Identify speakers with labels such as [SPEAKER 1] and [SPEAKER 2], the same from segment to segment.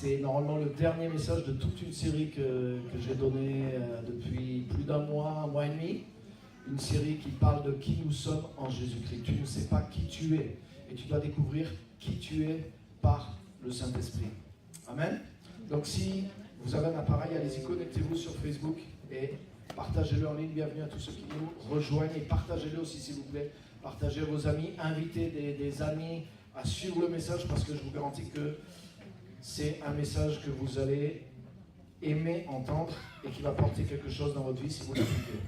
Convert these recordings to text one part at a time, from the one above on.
[SPEAKER 1] C'est normalement le dernier message de toute une série que j'ai donnée depuis plus d'un mois et demi. Une série qui parle de qui nous sommes en Jésus-Christ. Tu ne sais pas qui tu es et tu dois découvrir qui tu es par le Saint-Esprit. Amen. Donc si vous avez un appareil, allez-y, connectez-vous sur Facebook et partagez-le en ligne. Bienvenue à tous ceux qui nous rejoignent et partagez-le aussi s'il vous plaît. Partagez à vos amis, invitez des amis à suivre le message parce que je vous garantis que c'est un message que vous allez aimer entendre et qui va porter quelque chose dans votre vie si vous l'appliquez.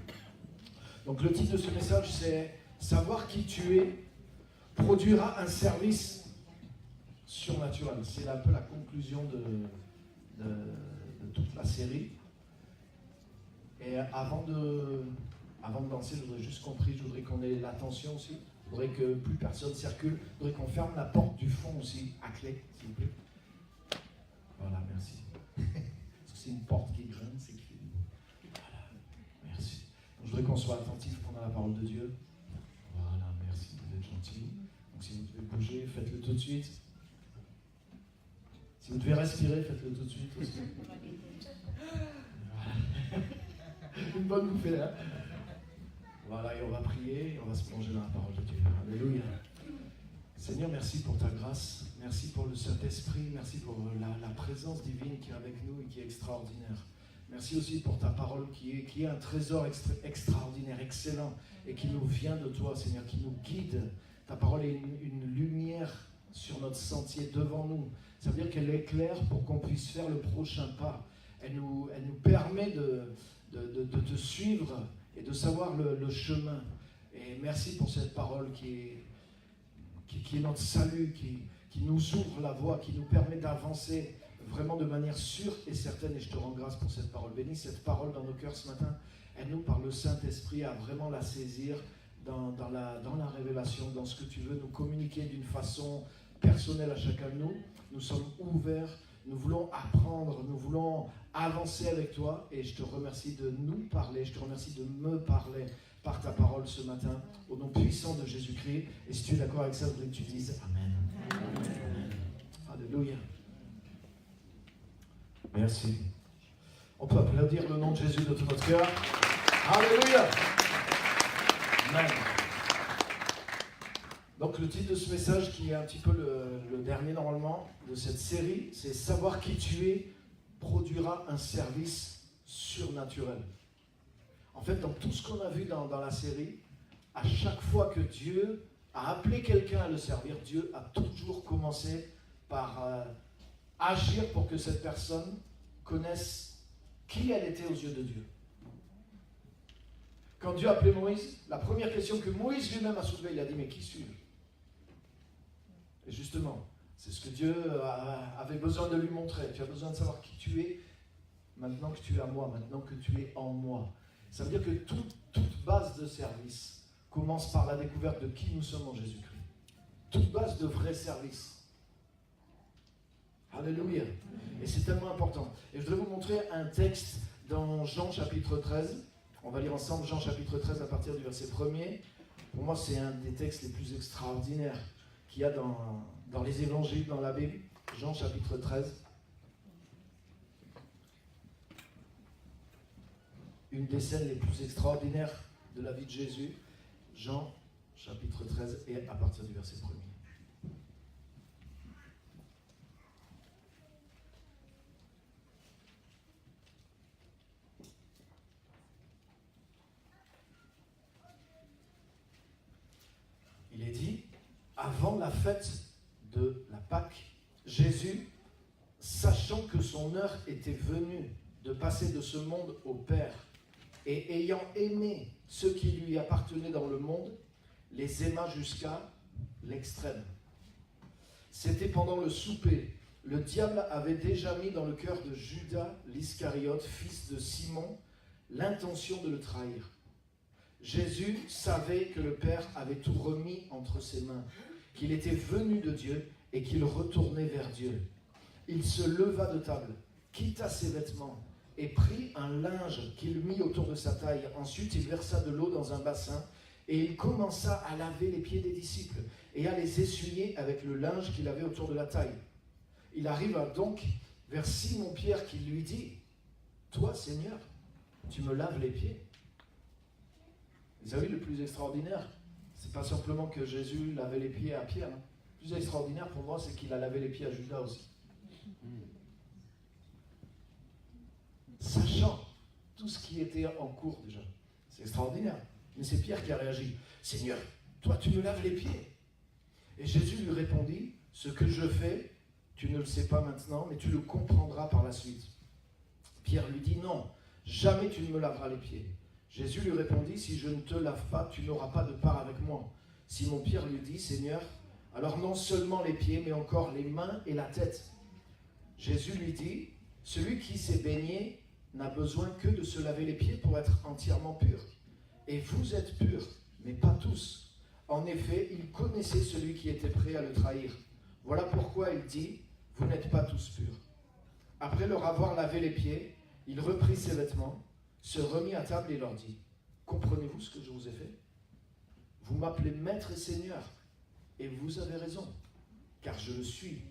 [SPEAKER 1] Donc le titre de ce message c'est « Savoir qui tu es produira un service surnaturel ». C'est un peu la conclusion de toute la série. Et avant de lancer, je voudrais juste je voudrais qu'on ait l'attention aussi. Je voudrais que plus personne circule. Je voudrais qu'on ferme la porte du fond aussi à clé, s'il vous plaît. Voilà, merci. Parce que c'est une porte qui grince, c'est qui fait du bruit. Voilà, merci. Donc, je voudrais qu'on soit attentif pendant la parole de Dieu. Voilà, merci, vous êtes gentils. Donc si vous devez bouger, faites-le tout de suite. Si vous devez respirer, faites-le tout de suite aussi. Voilà. Une bonne bouffée là. Voilà, et on va prier, on va se plonger dans la parole de Dieu. Alléluia. Seigneur, merci pour ta grâce, merci pour le Saint-Esprit, merci pour la présence divine qui est avec nous et qui est extraordinaire. Merci aussi pour ta parole qui est un trésor extraordinaire, excellent, et qui nous vient de toi, Seigneur, qui nous guide. Ta parole est une lumière sur notre sentier devant nous. Ça veut dire qu'elle éclaire pour qu'on puisse faire le prochain pas. Elle nous permet de te suivre et de savoir le chemin. Et merci pour cette parole qui est notre salut, qui nous ouvre la voie, qui nous permet d'avancer vraiment de manière sûre et certaine. Et je te rends grâce pour cette parole. Bénis cette parole dans nos cœurs ce matin. Aide-nous par le Saint-Esprit à vraiment la saisir dans la révélation, dans ce que tu veux nous communiquer d'une façon personnelle à chacun de nous. Nous sommes ouverts, nous voulons apprendre, nous voulons avancer avec toi. Et je te remercie de nous parler, je te remercie de me parler par ta parole ce matin, au nom puissant de Jésus-Christ. Et si tu es d'accord avec ça, je voudrais que tu dises Amen. Amen. Alléluia. Merci. On peut applaudir le nom de Jésus de tout notre cœur. Alléluia. Amen. Donc le titre de ce message, qui est un petit peu le dernier normalement de cette série, c'est « Savoir qui tu es produira un service surnaturel ». En fait, dans tout ce qu'on a vu dans la série, à chaque fois que Dieu a appelé quelqu'un à le servir, Dieu a toujours commencé par agir pour que cette personne connaisse qui elle était aux yeux de Dieu. Quand Dieu a appelé Moïse, la première question que Moïse lui-même a soulevée, il a dit « Mais qui suis-je » Et justement, c'est ce que Dieu avait besoin de lui montrer. Tu as besoin de savoir qui tu es maintenant que tu es à moi, maintenant que tu es en moi. Ça veut dire que toute base de service commence par la découverte de qui nous sommes en Jésus-Christ. Toute base de vrai service. Alléluia. Et c'est tellement important. Et je voudrais vous montrer un texte dans Jean chapitre 13. On va lire ensemble Jean chapitre 13 à partir du verset 1er. Pour moi, c'est un des textes les plus extraordinaires qu'il y a dans les évangiles, dans la Bible. Jean chapitre 13. Une des scènes les plus extraordinaires de la vie de Jésus. Jean chapitre 13 et à partir du verset 1er. Il est dit, avant la fête de la Pâque, Jésus, sachant que son heure était venue de passer de ce monde au Père, et ayant aimé ceux qui lui appartenaient dans le monde, les aima jusqu'à l'extrême. C'était pendant le souper. Le diable avait déjà mis dans le cœur de Judas l'Iscariote, fils de Simon, l'intention de le trahir. Jésus savait que le Père avait tout remis entre ses mains, qu'il était venu de Dieu et qu'il retournait vers Dieu. Il se leva de table, quitta ses vêtements et prit un linge qu'il mit autour de sa taille. Ensuite, il versa de l'eau dans un bassin et il commença à laver les pieds des disciples et à les essuyer avec le linge qu'il avait autour de la taille. Il arriva donc vers Simon-Pierre qui lui dit, « Toi, Seigneur, tu me laves les pieds. » Vous avez le plus extraordinaire, c'est pas simplement que Jésus lavait les pieds à Pierre. Le plus extraordinaire pour moi, c'est qu'il a lavé les pieds à Judas aussi. Sachant tout ce qui était en cours déjà. C'est extraordinaire. Mais c'est Pierre qui a réagi. « Seigneur, toi tu me laves les pieds. » Et Jésus lui répondit, « Ce que je fais, tu ne le sais pas maintenant, mais tu le comprendras par la suite. » Pierre lui dit, « Non, jamais tu ne me laveras les pieds. » Jésus lui répondit, « Si je ne te lave pas, tu n'auras pas de part avec moi. » Simon-Pierre lui dit, « Seigneur, alors non seulement les pieds, mais encore les mains et la tête. » Jésus lui dit, « Celui qui s'est baigné n'a besoin que de se laver les pieds pour être entièrement pur. Et vous êtes purs, mais pas tous. En effet, il connaissait celui qui était prêt à le trahir. Voilà pourquoi il dit, vous n'êtes pas tous purs. » Après leur avoir lavé les pieds, il reprit ses vêtements, se remit à table et leur dit, « Comprenez-vous ce que je vous ai fait? Vous m'appelez Maître et Seigneur, et vous avez raison, car je le suis.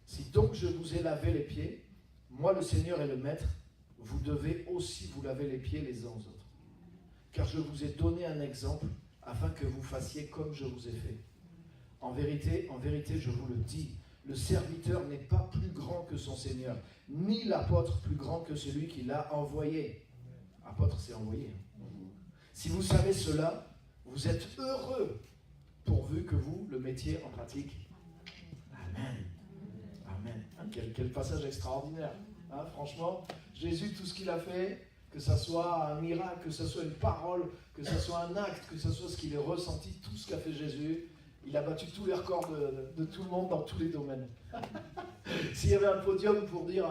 [SPEAKER 1] Si donc je vous ai lavé les pieds, moi le Seigneur et le Maître, vous devez aussi vous laver les pieds les uns aux autres. Car je vous ai donné un exemple, afin que vous fassiez comme je vous ai fait. En vérité, je vous le dis, le serviteur n'est pas plus grand que son Seigneur, ni l'apôtre plus grand que celui qui l'a envoyé. » Apôtre, c'est envoyé. Si vous savez cela, vous êtes heureux, pourvu que vous le mettiez en pratique. Amen. Amen. Hein, quel passage extraordinaire. Hein, franchement, Jésus, tout ce qu'il a fait, que ce soit un miracle, que ce soit une parole, que ce soit un acte, que ce soit ce qu'il ait ressenti, tout ce qu'a fait Jésus, il a battu tous les records de tout le monde dans tous les domaines. S'il y avait un podium pour dire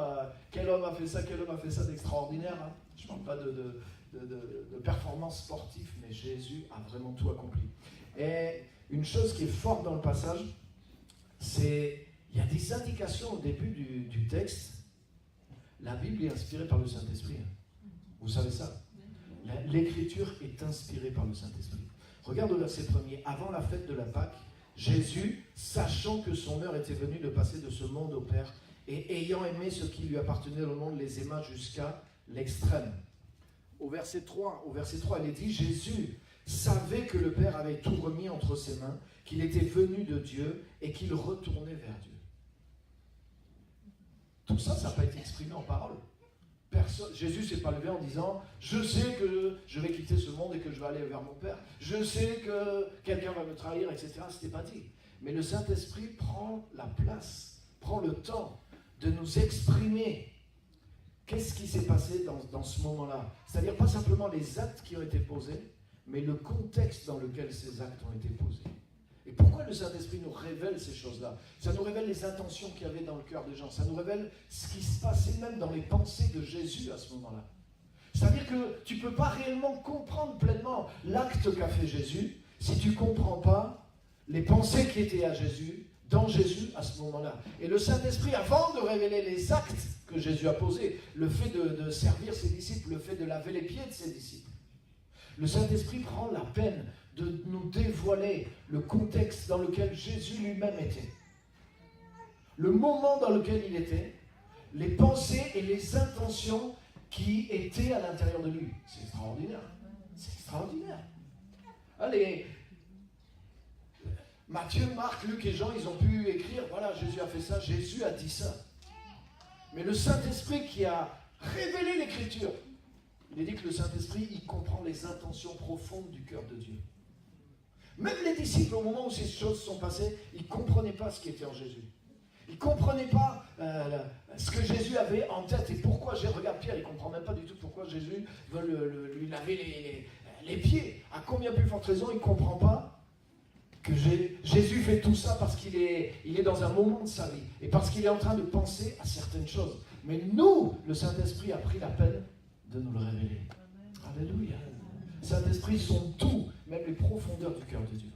[SPEAKER 1] quel homme a fait ça d'extraordinaire, hein, je ne parle pas de performance sportive, mais Jésus a vraiment tout accompli. Et une chose qui est forte dans le passage, c'est il y a des indications au début du texte. La Bible est inspirée par le Saint-Esprit. Vous savez ça? L'Écriture est inspirée par le Saint-Esprit. Regarde au verset 1er. Avant la fête de la Pâque, Jésus, sachant que son heure était venue de passer de ce monde au Père, et ayant aimé ce qui lui appartenait au monde, les aima jusqu'à l'extrême. Au verset 3, il est dit, Jésus savait que le Père avait tout remis entre ses mains, qu'il était venu de Dieu et qu'il retournait vers Dieu. Tout ça, ça n'a pas été exprimé en parole. Jésus ne s'est pas levé en disant « Je sais que je vais quitter ce monde et que je vais aller vers mon Père. Je sais que quelqu'un va me trahir, etc. » Ce n'était pas dit. Mais le Saint-Esprit prend la place, prend le temps de nous exprimer qu'est-ce qui s'est passé dans ce moment-là. C'est-à-dire pas simplement les actes qui ont été posés, mais le contexte dans lequel ces actes ont été posés. Et pourquoi le Saint-Esprit nous révèle ces choses-là? Ça nous révèle les intentions qu'il y avait dans le cœur des gens. Ça nous révèle ce qui se passait même dans les pensées de Jésus à ce moment-là. C'est-à-dire que tu ne peux pas réellement comprendre pleinement l'acte qu'a fait Jésus si tu ne comprends pas les pensées qui étaient à Jésus, dans Jésus à ce moment-là. Et le Saint-Esprit, avant de révéler les actes que Jésus a posés, le fait de servir ses disciples, le fait de laver les pieds de ses disciples, le Saint-Esprit prend la peine de nous dévoiler le contexte dans lequel Jésus lui-même était. Le moment dans lequel il était, les pensées et les intentions qui étaient à l'intérieur de lui. C'est extraordinaire. C'est extraordinaire. Allez, Matthieu, Marc, Luc et Jean, ils ont pu écrire, voilà, Jésus a fait ça, Jésus a dit ça. Mais le Saint-Esprit qui a révélé l'Écriture, il est dit que le Saint-Esprit, il comprend les intentions profondes du cœur de Dieu. Même les disciples, au moment où ces choses sont passées, ils ne comprenaient pas ce qui était en Jésus. Ils ne comprenaient pas ce que Jésus avait en tête et pourquoi, regarde Pierre, il ne comprend même pas du tout pourquoi Jésus veut lui laver les pieds. À combien plus forte raison, il ne comprend pas que Jésus fait tout ça parce qu'il est dans un moment de sa vie et parce qu'il est en train de penser à certaines choses. Mais nous, le Saint-Esprit a pris la peine de nous le révéler. Alléluia. Le Saint-Esprit sonde tout, même les profondeurs du cœur de Dieu.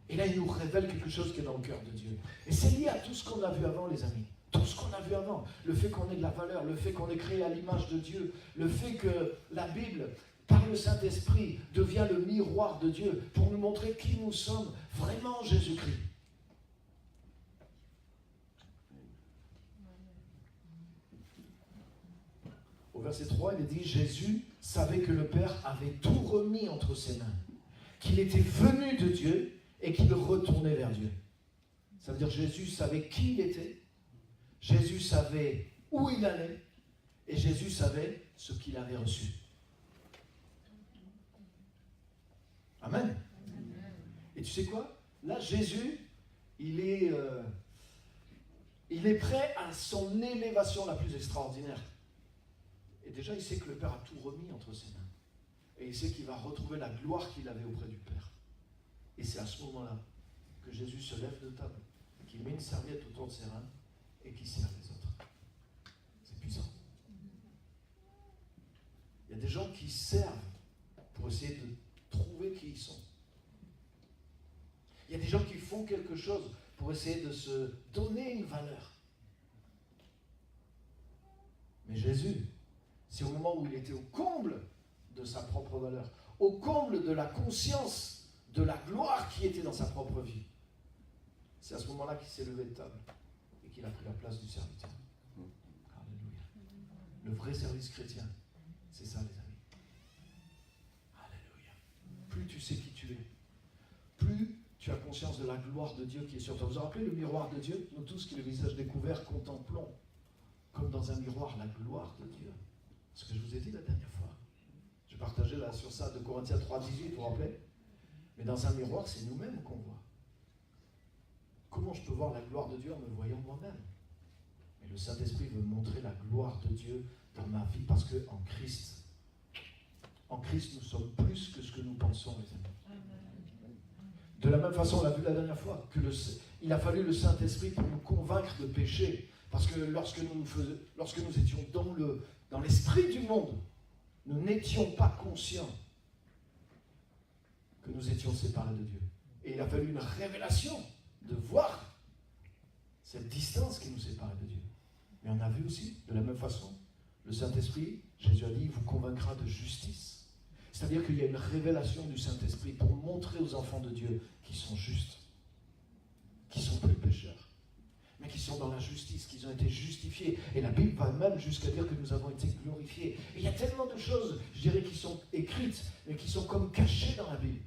[SPEAKER 1] Et là, il nous révèle quelque chose qui est dans le cœur de Dieu. Et c'est lié à tout ce qu'on a vu avant, les amis. Tout ce qu'on a vu avant. Le fait qu'on ait de la valeur, le fait qu'on est créé à l'image de Dieu, le fait que la Bible, par le Saint-Esprit, devient le miroir de Dieu pour nous montrer qui nous sommes vraiment en Jésus-Christ. Au verset 3, il est dit, Jésus savait que le Père avait tout remis entre ses mains, qu'il était venu de Dieu et qu'il retournait vers Dieu. Ça veut dire que Jésus savait qui il était, Jésus savait où il allait, et Jésus savait ce qu'il avait reçu. Amen. Et tu sais quoi? Là, Jésus, il est prêt à son élévation la plus extraordinaire. Et déjà, il sait que le Père a tout remis entre ses mains. Et il sait qu'il va retrouver la gloire qu'il avait auprès du Père. Et c'est à ce moment-là que Jésus se lève de table, qu'il met une serviette autour de ses reins et qu'il sert les autres. C'est puissant. Il y a des gens qui servent pour essayer de trouver qui ils sont. Il y a des gens qui font quelque chose pour essayer de se donner une valeur. Mais Jésus, c'est au moment où il était au comble de sa propre valeur, au comble de la conscience, de la gloire qui était dans sa propre vie. C'est à ce moment-là qu'il s'est levé de table et qu'il a pris la place du serviteur. Alléluia. Le vrai service chrétien, c'est ça, les amis. Alléluia. Plus tu sais qui tu es, plus tu as conscience de la gloire de Dieu qui est sur toi. Vous vous rappelez le miroir de Dieu? Nous tous qui le visage découvert contemplons, comme dans un miroir, la gloire de Dieu. Ce que je vous ai dit la dernière fois. Je partageais là sur ça de Corinthiens 3,18, vous vous rappelez? Mais dans un miroir, c'est nous-mêmes qu'on voit. Comment je peux voir la gloire de Dieu en me voyant moi-même? Mais le Saint-Esprit veut montrer la gloire de Dieu dans ma vie parce qu'en Christ, nous sommes plus que ce que nous pensons, les amis. De la même façon, on l'a vu la dernière fois, il a fallu le Saint-Esprit pour nous convaincre de péché. Parce que lorsque nous étions dans l'esprit du monde, nous n'étions pas conscients que nous étions séparés de Dieu. Et il a fallu une révélation de voir cette distance qui nous séparait de Dieu. Mais on a vu aussi, de la même façon, le Saint-Esprit, Jésus a dit, il vous convaincra de justice. C'est-à-dire qu'il y a une révélation du Saint-Esprit pour montrer aux enfants de Dieu qui sont justes, qui sont plus pécheurs, mais qui sont dans la justice, qu'ils ont été justifiés. Et la Bible va même jusqu'à dire que nous avons été glorifiés. Et il y a tellement de choses, je dirais, qui sont écrites, mais qui sont comme cachées dans la Bible.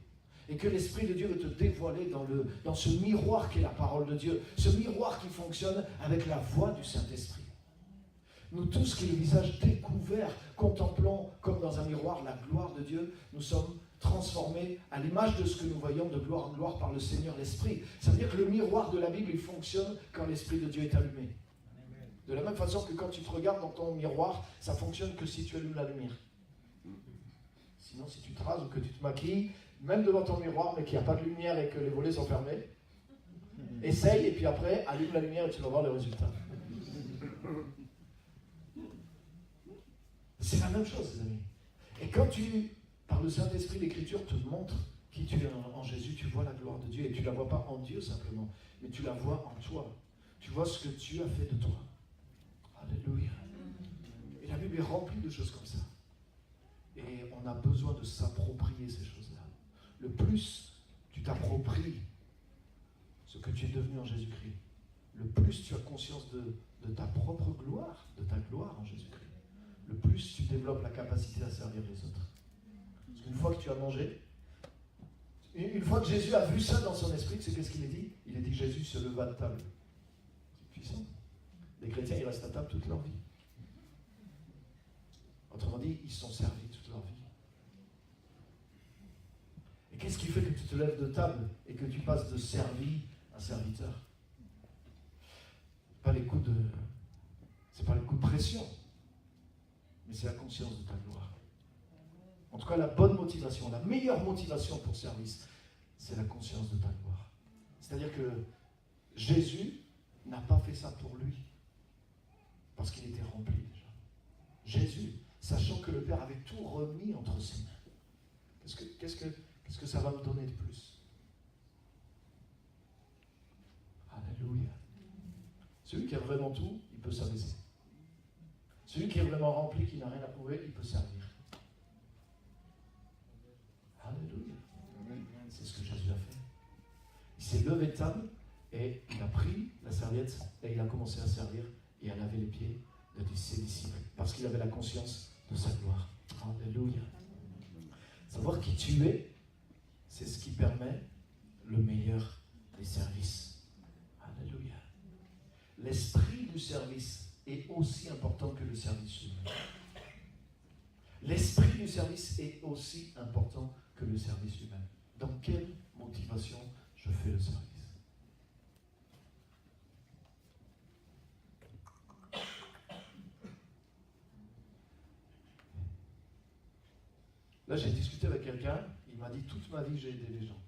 [SPEAKER 1] Et que l'Esprit de Dieu veut te dévoiler dans ce miroir qui est la parole de Dieu. Ce miroir qui fonctionne avec la voix du Saint-Esprit. Nous tous qui, le visage découvert, contemplons comme dans un miroir la gloire de Dieu, nous sommes transformés à l'image de ce que nous voyons de gloire en gloire par le Seigneur l'Esprit. Ça veut dire que le miroir de la Bible, il fonctionne quand l'Esprit de Dieu est allumé. De la même façon que quand tu te regardes dans ton miroir, ça fonctionne que si tu allumes la lumière. Sinon, si tu te rases ou que tu te maquilles, même devant ton miroir, mais qu'il n'y a pas de lumière et que les volets sont fermés, essaye et puis après, allume la lumière et tu vas voir le résultat. C'est la même chose, les amis. Et quand par le Saint-Esprit, l'Écriture te montre qui tu es en Jésus, tu vois la gloire de Dieu. Et tu ne la vois pas en Dieu simplement, mais tu la vois en toi. Tu vois ce que Dieu a fait de toi. Alléluia. Et la Bible est remplie de choses comme ça. Et on a besoin de s'approprier ces choses-là. Le plus tu t'appropries ce que tu es devenu en Jésus-Christ, le plus tu as conscience de ta propre gloire, de ta gloire en Jésus-Christ, le plus tu développes la capacité à servir les autres. Parce qu'une fois que tu as mangé, une fois que Jésus a vu ça dans son esprit, c'est qu'est-ce qu'il a dit? Il a dit que Jésus se leva de table. C'est puissant. Les chrétiens, ils restent à table toute leur vie. Autrement dit, ils sont servis toute leur vie. Et qu'est-ce qui fait que tu te lèves de table et que tu passes de servi à serviteur? C'est pas les coups de pression, mais c'est la conscience de ta gloire. En tout cas, la bonne motivation, la meilleure motivation pour service, c'est la conscience de ta gloire. C'est-à-dire que Jésus n'a pas fait ça pour lui, parce qu'il était rempli déjà. Jésus, sachant que le Père avait tout remis entre ses mains. Qu'est-ce que ça va me donner de plus? Alléluia. Celui qui a vraiment tout, il peut s'abaisser. Celui qui est vraiment rempli, qui n'a rien à prouver, il peut servir. Alléluia. C'est ce que Jésus a fait. Il s'est levé de table et il a pris la serviette et il a commencé à servir et à laver les pieds de ses disciples, parce qu'il avait la conscience de sa gloire. Alléluia. Savoir qui tu es, c'est ce qui permet le meilleur des services. Alléluia. L'esprit du service est aussi important que le service humain. L'esprit du service est aussi important que le service humain. Dans quelle motivation je fais le service? Là, j'ai discuté avec quelqu'un, il m'a dit toute ma vie j'ai aidé les gens.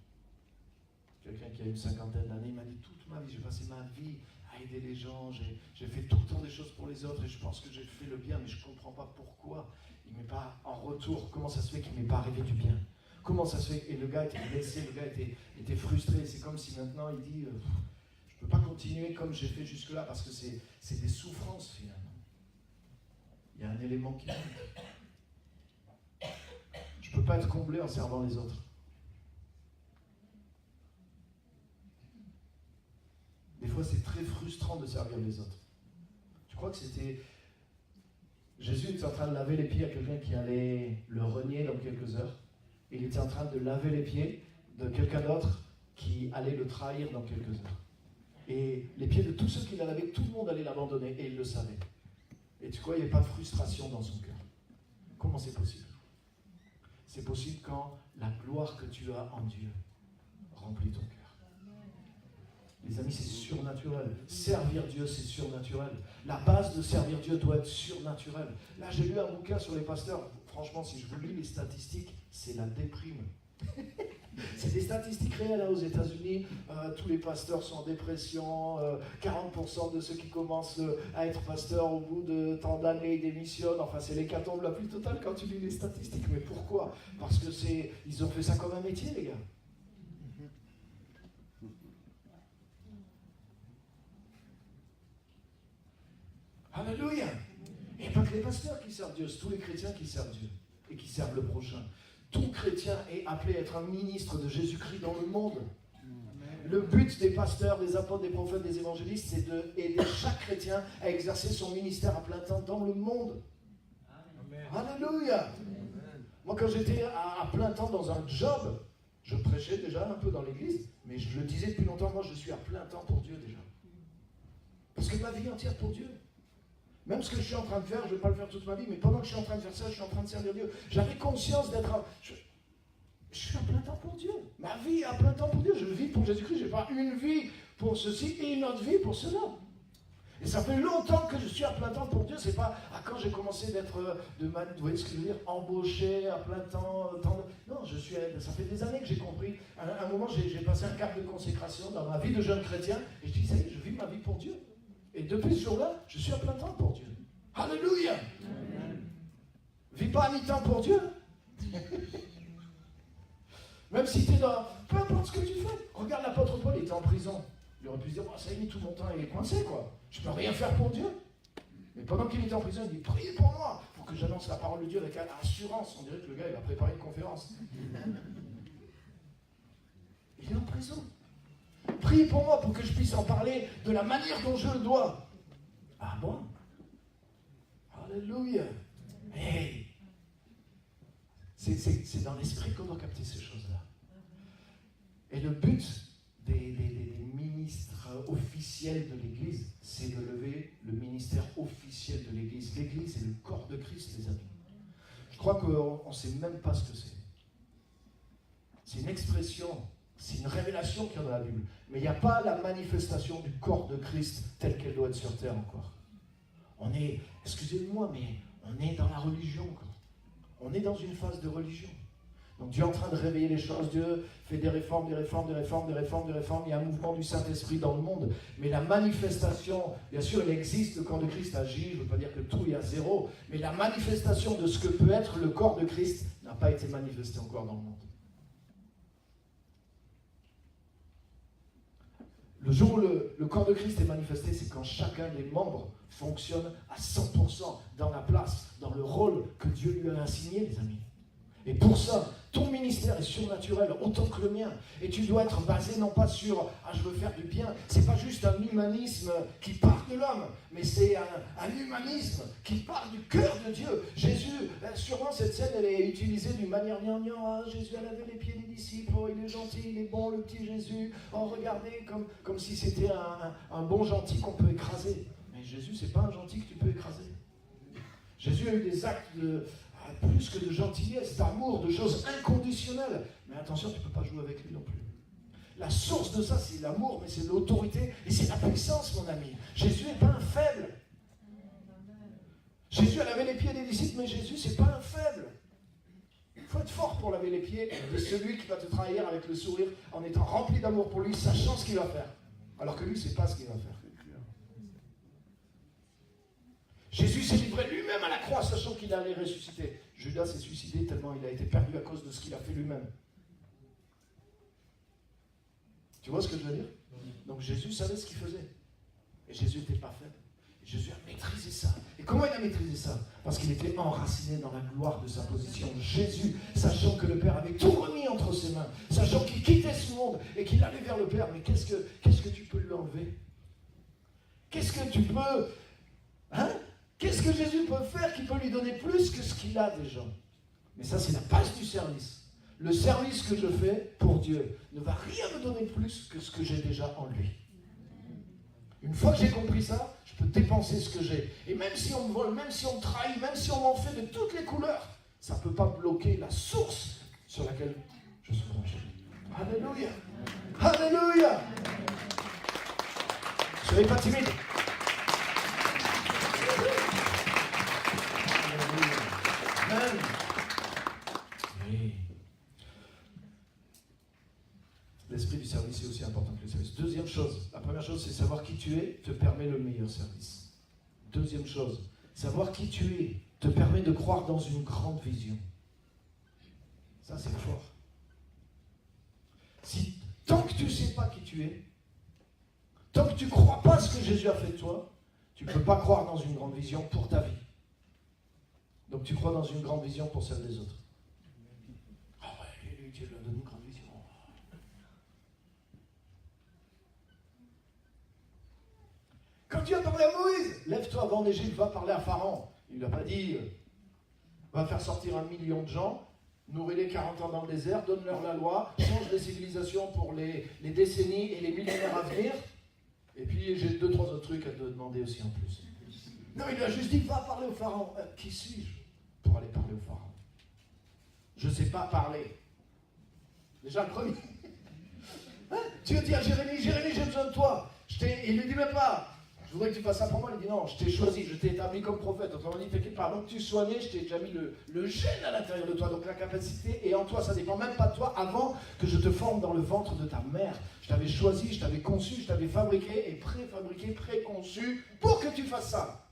[SPEAKER 1] Quelqu'un qui a une cinquantaine d'années, il m'a dit toute ma vie, j'ai passé ma vie à aider les gens, j'ai fait tout le temps des choses pour les autres et je pense que j'ai fait le bien, mais je ne comprends pas pourquoi il ne m'est pas en retour. Comment ça se fait qu'il ne m'est pas arrivé du bien? Comment ça se fait? Et le gars était blessé, le gars était frustré. C'est comme si maintenant il dit je ne peux pas continuer comme j'ai fait jusque-là parce que c'est des souffrances finalement. Il y a un élément qui manque. Je ne peux pas être comblé en servant les autres. Des fois, c'est très frustrant de servir les autres. Je crois que c'était... Jésus était en train de laver les pieds à quelqu'un qui allait le renier dans quelques heures. Il était en train de laver les pieds de quelqu'un d'autre qui allait le trahir dans quelques heures. Et les pieds de tous ceux qu'il a lavés, tout le monde allait l'abandonner et il le savait. Et tu crois, il n'y avait pas de frustration dans son cœur. Comment c'est possible? C'est possible quand la gloire que tu as en Dieu remplit ton cœur. Les amis, c'est surnaturel. Servir Dieu, c'est surnaturel. La base de servir Dieu doit être surnaturelle. Là, j'ai lu un bouquin sur les pasteurs. Franchement, si je vous lis les statistiques, c'est la déprime. C'est des statistiques réelles aux États-Unis. Tous les pasteurs sont en dépression. 40% de ceux qui commencent à être pasteurs au bout de tant d'années démissionnent. Enfin, c'est l'hécatombe la plus totale quand tu lis les statistiques. Mais pourquoi? Parce que ils ont fait ça comme un métier, les gars. Alléluia. Il n'y a pas que les pasteurs qui servent Dieu, c'est tous les chrétiens qui servent Dieu et qui servent le prochain. Tout chrétien est appelé à être un ministre de Jésus-Christ dans le monde. Le but des pasteurs, des apôtres, des prophètes, des évangélistes, c'est d'aider chaque chrétien à exercer son ministère à plein temps dans le monde. Alléluia. Moi, quand j'étais à plein temps dans un job, je prêchais déjà un peu dans l'église, mais je le disais depuis longtemps, moi je suis à plein temps pour Dieu déjà. Parce que ma vie entière pour Dieu. Même ce que je suis en train de faire, je ne vais pas le faire toute ma vie, mais pendant que je suis en train de faire ça, je suis en train de servir Dieu. J'avais conscience d'être... Je suis à plein temps pour Dieu. Ma vie est à plein temps pour Dieu. Je vis pour Jésus-Christ. Je n'ai pas une vie pour ceci et une autre vie pour cela. Et ça fait longtemps que je suis à plein temps pour Dieu. C'est pas quand j'ai commencé d'être, vous voyez ce que je veux dire, embauché à plein temps. Non, ça fait des années que j'ai compris. À un moment, j'ai passé un cap de consécration dans ma vie de jeune chrétien. Et je dis, ça y est, je vis ma vie pour Dieu. Et depuis ce jour-là, je suis à plein temps pour Dieu. Alléluia. Vis pas à mi-temps pour Dieu. Même si tu es dans... Peu importe ce que tu fais. Regarde l'apôtre Paul, il était en prison. Il aurait pu se dire, ça y est, tout mon temps, il est coincé, quoi. Je ne peux rien faire pour Dieu. Mais pendant qu'il était en prison, il dit, priez pour moi. Il faut que j'annonce la parole de Dieu avec assurance. On dirait que le gars, il a préparé une conférence. Il est en prison. Priez pour moi pour que je puisse en parler de la manière dont je le dois. Ah bon? Alléluia. Hey. C'est dans l'esprit qu'on doit capter ces choses-là. Et le but des ministres officiels de l'Église, c'est de lever le ministère officiel de l'Église. L'Église est le corps de Christ, les amis. Je crois qu'on ne sait même pas ce que c'est. C'est une expression, c'est une révélation qu'il y a dans la Bible. Mais il n'y a pas la manifestation du corps de Christ telle qu'elle doit être sur terre encore. On est, excusez-moi, mais on est dans la religion encore. On est dans une phase de religion. Donc Dieu est en train de réveiller les choses. Dieu fait des réformes. Il y a un mouvement du Saint-Esprit dans le monde. Mais la manifestation, bien sûr, il existe, le corps de Christ agit. Je ne veux pas dire que tout est à zéro. Mais la manifestation de ce que peut être le corps de Christ n'a pas été manifestée encore dans le monde. Le jour où le corps de Christ est manifesté, c'est quand chacun des membres fonctionne à 100% dans la place, dans le rôle que Dieu lui a assigné, les amis. Et pour ça, Ton ministère est surnaturel autant que le mien. Et tu dois être basé non pas sur « Ah, je veux faire du bien ». C'est pas juste un humanisme qui part de l'homme, mais c'est un humanisme qui part du cœur de Dieu. Jésus, sûrement cette scène, elle est utilisée d'une manière gnangnan. Ah, Jésus a lavé les pieds des disciples, oh, il est gentil, il est bon, le petit Jésus. Oh, regardez, comme si c'était un bon gentil qu'on peut écraser. Mais Jésus, c'est pas un gentil que tu peux écraser. Jésus a eu des actes plus que de gentillesse, d'amour, de choses inconditionnelles. Mais attention, tu ne peux pas jouer avec lui non plus. La source de ça, c'est l'amour, mais c'est l'autorité et c'est la puissance, mon ami. Jésus n'est pas un faible. Jésus a lavé les pieds des disciples, mais Jésus, c'est pas un faible. Il faut être fort pour laver les pieds de celui qui va te trahir avec le sourire en étant rempli d'amour pour lui, sachant ce qu'il va faire. Alors que lui, il ne sait pas ce qu'il va faire. Jésus s'est livré lui-même à la croix, sachant qu'il allait ressusciter. Judas s'est suicidé tellement il a été perdu à cause de ce qu'il a fait lui-même. Tu vois ce que je veux dire? Donc Jésus savait ce qu'il faisait. Et Jésus n'était pas faible. Et Jésus a maîtrisé ça. Et comment il a maîtrisé ça? Parce qu'il était enraciné dans la gloire de sa position. Jésus, sachant que le Père avait tout remis entre ses mains, sachant qu'il quittait ce monde et qu'il allait vers le Père, mais qu'est-ce que tu peux lui enlever? Qu'est-ce que tu peux... Hein? Qu'est-ce que Jésus peut faire qui peut lui donner plus que ce qu'il a déjà? Mais ça, c'est la base du service. Le service que je fais pour Dieu ne va rien me donner plus que ce que j'ai déjà en lui. Une fois que j'ai compris ça, je peux dépenser ce que j'ai. Et même si on me vole, même si on me trahit, même si on m'en fait de toutes les couleurs, ça ne peut pas bloquer la source sur laquelle je suis branché. Alléluia! Alléluia! Ne soyez pas timide. Amen. Oui. L'esprit du service est aussi important que le service. Deuxième chose, la première chose, c'est savoir qui tu es te permet le meilleur service. Deuxième chose, savoir qui tu es te permet de croire dans une grande vision. Ça, c'est fort. Tant que tu ne sais pas qui tu es, tant que tu ne crois pas ce que Jésus a fait de toi, tu ne peux pas croire dans une grande vision pour ta vie. Donc tu crois dans une grande vision pour celle des autres. Ah ouais, lui, Dieu lui a donné une grande vision. Quand Dieu a parlé à Moïse, lève-toi, va en Égypte, va parler à Pharaon. Il ne lui a pas dit, va faire sortir 1 million de gens, nourris-les 40 ans dans le désert, donne-leur la loi, change les civilisations pour les décennies et les millénaires à venir. Et puis j'ai 2-3 autres trucs à te demander aussi en plus. Non, il a juste dit, va parler au Pharaon. Qui suis-je pour aller parler au Pharaon? Je ne sais pas parler. Déjà le premier. Hein? Tu dis à Jérémie, j'ai besoin de toi. Il lui dit même pas, je voudrais que tu fasses ça pour moi. Il dit non, je t'ai choisi, je t'ai établi comme prophète. Autrement dit, t'inquiète pas, avant que tu sois né, je t'ai déjà mis le gène à l'intérieur de toi. Donc la capacité est en toi, ça ne dépend même pas de toi avant que je te forme dans le ventre de ta mère. Je t'avais choisi, je t'avais conçu, je t'avais fabriqué et préfabriqué, préconçu pour que tu fasses ça.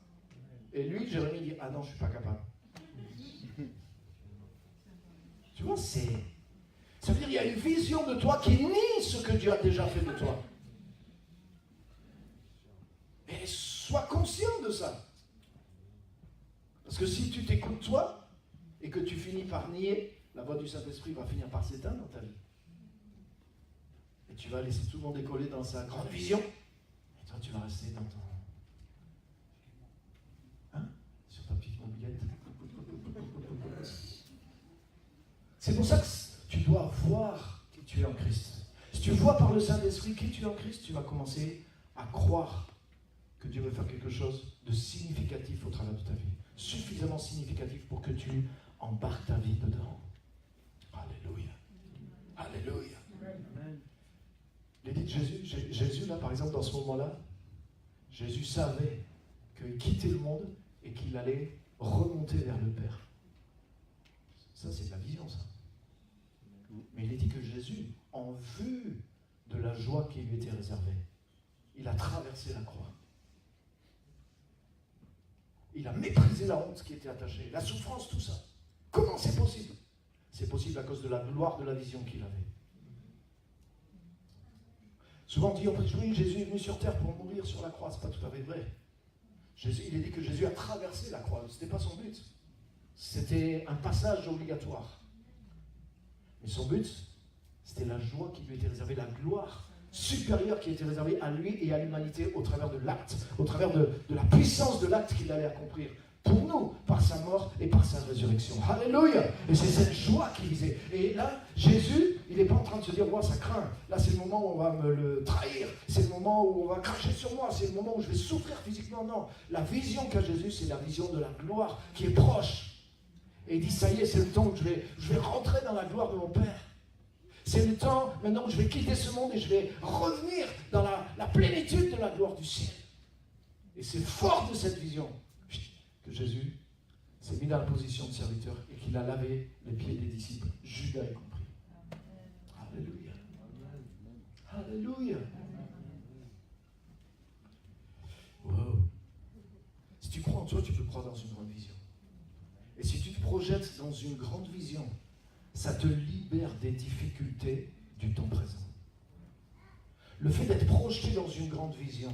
[SPEAKER 1] Et lui, Jérémie dit, ah non, je ne suis pas capable. Tu vois, ça veut dire qu'il y a une vision de toi qui nie ce que Dieu a déjà fait de toi. Et sois conscient de ça. Parce que si tu t'écoutes toi, et que tu finis par nier, la voix du Saint-Esprit va finir par s'éteindre dans ta vie. Et tu vas laisser tout le monde décoller dans sa grande vision. Et toi, tu vas rester dans ton... Sur ta petite mobilette. C'est pour ça que tu dois voir qui tu es en Christ. Si tu vois par le Saint-Esprit qui tu es en Christ, tu vas commencer à croire que Dieu veut faire quelque chose de significatif au travers de ta vie. Suffisamment significatif pour que tu embarques ta vie dedans. Alléluia. Alléluia. L'édit de Jésus, là, par exemple, dans ce moment-là, Jésus savait qu'il quittait le monde et qu'il allait remonter vers le Père. Ça, c'est de la vision, ça. Mais il est dit que Jésus, en vue de la joie qui lui était réservée, il a traversé la croix. Il a méprisé la honte qui était attachée, la souffrance, tout ça. Comment c'est possible? C'est possible à cause de la gloire de la vision qu'il avait. Souvent on dit, oui, Jésus est venu sur terre pour mourir sur la croix. Ce n'est pas tout à fait vrai. Il est dit que Jésus a traversé la croix. Ce n'était pas son but. C'était un passage obligatoire. Mais son but, c'était la joie qui lui était réservée, la gloire supérieure qui était réservée à lui et à l'humanité au travers de l'acte, au travers de la puissance de l'acte qu'il allait accomplir pour nous, par sa mort et par sa résurrection. Alléluia! Et c'est cette joie qu'il visait. Et là, Jésus, il n'est pas en train de se dire, ouais, ça craint. Là, c'est le moment où on va me le trahir. C'est le moment où on va cracher sur moi. C'est le moment où je vais souffrir physiquement. Non. La vision qu'a Jésus, c'est la vision de la gloire qui est proche. Et il dit, ça y est, c'est le temps où je vais rentrer dans la gloire de mon Père. C'est le temps maintenant où je vais quitter ce monde et je vais revenir dans la plénitude de la gloire du ciel. Et c'est fort de cette vision que Jésus s'est mis dans la position de serviteur et qu'il a lavé les pieds des disciples, Judas y compris. Alléluia. Alléluia. Wow. Si tu crois en toi, tu peux croire dans une grande vision. Et si tu te projettes dans une grande vision, ça te libère des difficultés du temps présent. Le fait d'être projeté dans une grande vision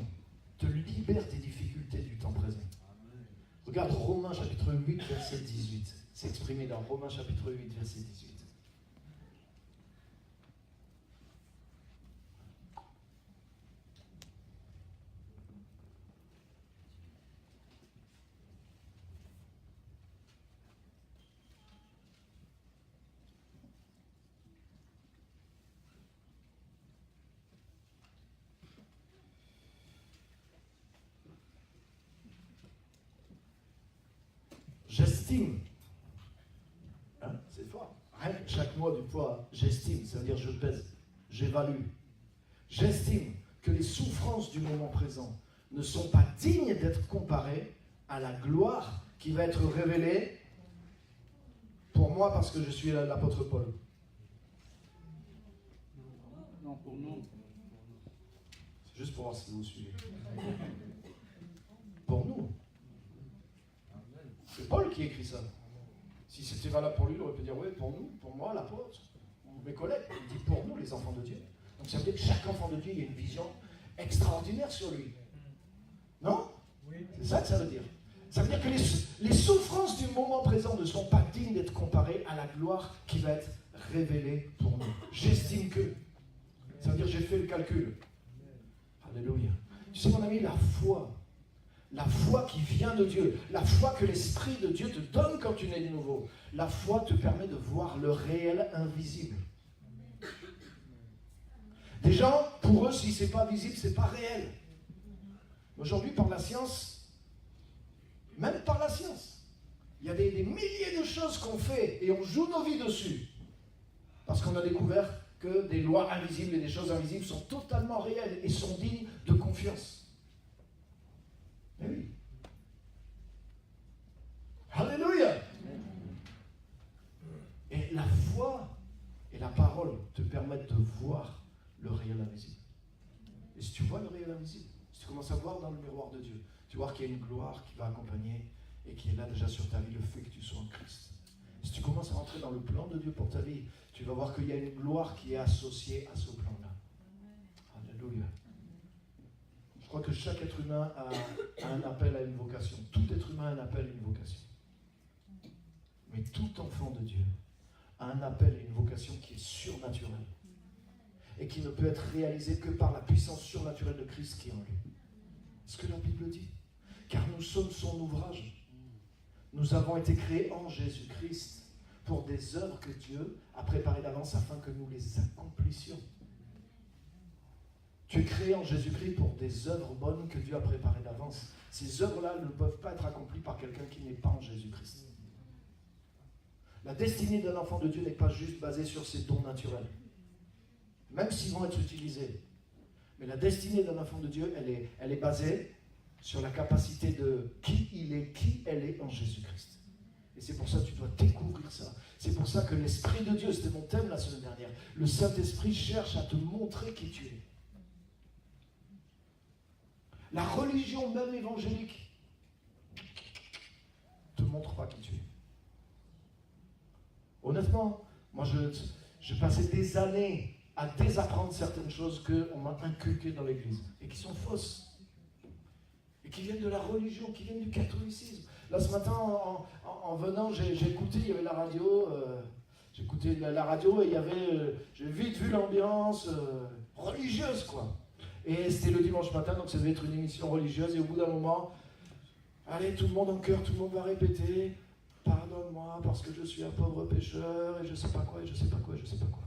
[SPEAKER 1] te libère des difficultés du temps présent. Regarde Romains chapitre 8, verset 18. C'est exprimé dans Romains chapitre 8, verset 18. J'estime, hein, c'est fort, hein, chaque mois du poids, j'estime, ça veut dire je pèse, j'évalue. J'estime que les souffrances du moment présent ne sont pas dignes d'être comparées à la gloire qui va être révélée pour moi parce que je suis l'apôtre Paul.
[SPEAKER 2] Non, pour nous.
[SPEAKER 1] C'est juste pour voir si vous suivez. Pour nous. C'est Paul qui écrit ça. Si c'était valable pour lui, il aurait pu dire oui, pour nous, pour moi, l'apôtre, ou mes collègues. Il dit pour nous, les enfants de Dieu. Donc ça veut dire que chaque enfant de Dieu, il y a une vision extraordinaire sur lui. Non? Oui. C'est ça que ça veut dire. Ça veut dire que les souffrances du moment présent ne sont pas dignes d'être comparées à la gloire qui va être révélée pour nous. J'estime que. Ça veut dire que j'ai fait le calcul. Alléluia. Tu sais, mon ami, la foi qui vient de Dieu, la foi que l'Esprit de Dieu te donne quand tu nais de nouveau, la foi te permet de voir le réel invisible. Des gens, pour eux, si ce n'est pas visible, ce n'est pas réel. Aujourd'hui, par la science, même par la science, il y a des milliers de choses qu'on fait et on joue nos vies dessus. Parce qu'on a découvert que des lois invisibles et des choses invisibles sont totalement réelles et sont dignes de confiance. Mais oui. Alléluia. Et la foi et la parole te permettent de voir le réel invisible. Et si tu vois le réel invisible, si tu commences à voir dans le miroir de Dieu, tu vois qu'il y a une gloire qui va accompagner et qui est là déjà sur ta vie, le fait que tu sois en Christ. Si tu commences à rentrer dans le plan de Dieu pour ta vie, tu vas voir qu'il y a une gloire qui est associée à ce plan-là. Alléluia. Je crois que chaque être humain a un appel à une vocation. Tout être humain a un appel à une vocation. Mais tout enfant de Dieu a un appel et une vocation qui est surnaturelle et qui ne peut être réalisée que par la puissance surnaturelle de Christ qui est en lui. C'est ce que la Bible dit. Car nous sommes son ouvrage. Nous avons été créés en Jésus-Christ pour des œuvres que Dieu a préparées d'avance afin que nous les accomplissions. Tu es créé en Jésus-Christ pour des œuvres bonnes que Dieu a préparées d'avance. Ces œuvres-là ne peuvent pas être accomplies par quelqu'un qui n'est pas en Jésus-Christ. La destinée d'un enfant de Dieu n'est pas juste basée sur ses dons naturels, même s'ils vont être utilisés. Mais la destinée d'un enfant de Dieu, elle est basée sur la capacité de qui il est, qui elle est en Jésus-Christ. Et c'est pour ça que tu dois découvrir ça. C'est pour ça que l'Esprit de Dieu, c'était mon thème la semaine dernière, le Saint-Esprit cherche à te montrer qui tu es. La religion même évangélique ne te montre pas qui tu es. Honnêtement, moi je passais des années à désapprendre certaines choses qu'on m'a inculquées dans l'église et qui sont fausses. Et qui viennent de la religion, qui viennent du catholicisme. Là ce matin, en venant, j'ai écouté, il y avait la radio, J'écoutais la radio et il y avait, j'ai vite vu l'ambiance religieuse, quoi. Et c'était le dimanche matin, donc ça devait être une émission religieuse. Et au bout d'un moment, allez, tout le monde en chœur, tout le monde va répéter « Pardonne-moi parce que je suis un pauvre pécheur, et je sais pas quoi, et je sais pas quoi, et je sais pas quoi. »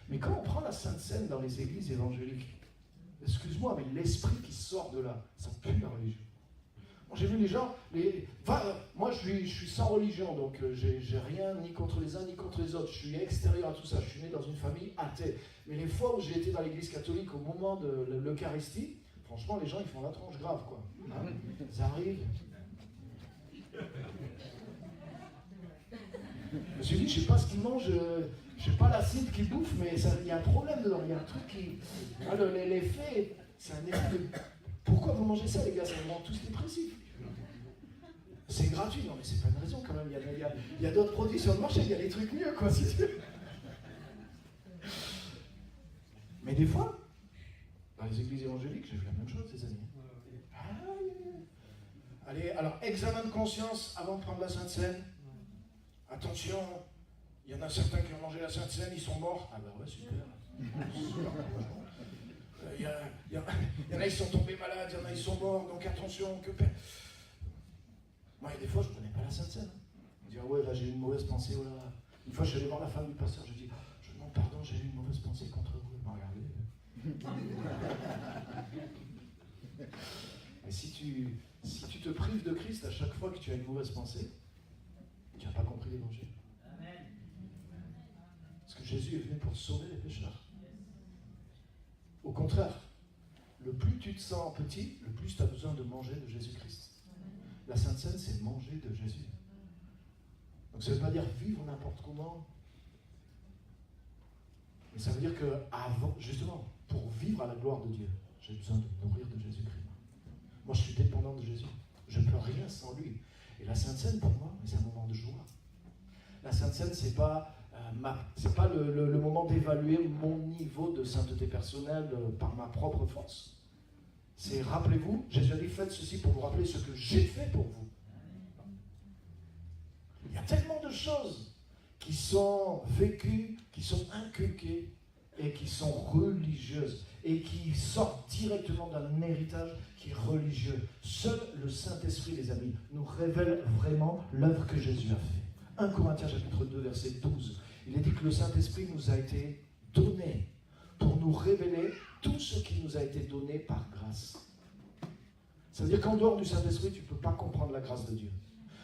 [SPEAKER 1] Mais quand on prend la Sainte Seine dans les églises évangéliques, excuse-moi, mais l'esprit qui sort de là, ça pue la religion. Moi, j'ai vu les gens, moi je suis sans religion, donc j'ai rien ni contre les uns ni contre les autres. Je suis extérieur à tout ça, je suis né dans une famille athée. Mais les fois où j'ai été dans l'église catholique au moment de l'Eucharistie, franchement, les gens ils font la tronche grave, quoi. Hein, ça arrive. Je me suis dit, je sais pas ce qu'ils mangent, je sais pas l'acide qu'ils bouffent, mais il y a un problème dedans, il y a un truc qui... Ah, l'effet, c'est un effet de... Pourquoi vous mangez ça, les gars? Ça vous rend tous dépressifs. C'est gratuit, non mais c'est pas une raison quand même, il y a d'autres produits sur le marché, il y a des trucs mieux, quoi, si tu veux. Mais des fois, dans les églises évangéliques, j'ai vu la même chose, ces amis. Allez, alors, examen de conscience avant de prendre la Sainte Seine. Attention, il y en a certains qui ont mangé la Sainte Seine, ils sont morts. Ah bah ouais, super. Il y en a, ils sont tombés malades, il y en a, ils sont morts, donc attention, Moi, il y a des fois, je ne connais pas la Sainte Seine. On dit, ah ouais, là, j'ai eu une mauvaise pensée, oh là là. Une fois, je suis allé voir la femme du pasteur, je dis, je demande pardon, j'ai eu une mauvaise pensée contre vous. Regardez. Mais si tu te prives de Christ à chaque fois que tu as une mauvaise pensée, tu n'as pas compris l'évangile. Parce que Jésus est venu pour sauver les pécheurs. Au contraire, le plus tu te sens petit, le plus tu as besoin de manger de Jésus-Christ. La Sainte Seine, c'est manger de Jésus. Donc ça ne veut pas dire vivre n'importe comment. Mais ça veut dire que avant, justement, pour vivre à la gloire de Dieu, j'ai besoin de me nourrir de Jésus-Christ. Moi, je suis dépendant de Jésus. Je ne peux rien sans lui. Et la Sainte Seine, pour moi, c'est un moment de joie. La Sainte Seine, c'est pas le moment d'évaluer mon niveau de sainteté personnelle par ma propre force. C'est, rappelez-vous, Jésus a dit, faites ceci pour vous rappeler ce que j'ai fait pour vous. Il y a tellement de choses qui sont vécues, qui sont inculquées et qui sont religieuses et qui sortent directement d'un héritage qui est religieux. Seul le Saint-Esprit, les amis, nous révèle vraiment l'œuvre que Jésus a fait. 1 Corinthiens chapitre 2, verset 12. Il est dit que le Saint-Esprit nous a été donné pour nous révéler tout ce qui nous a été donné par grâce. Ça veut dire qu'en dehors du Saint-Esprit, tu ne peux pas comprendre la grâce de Dieu.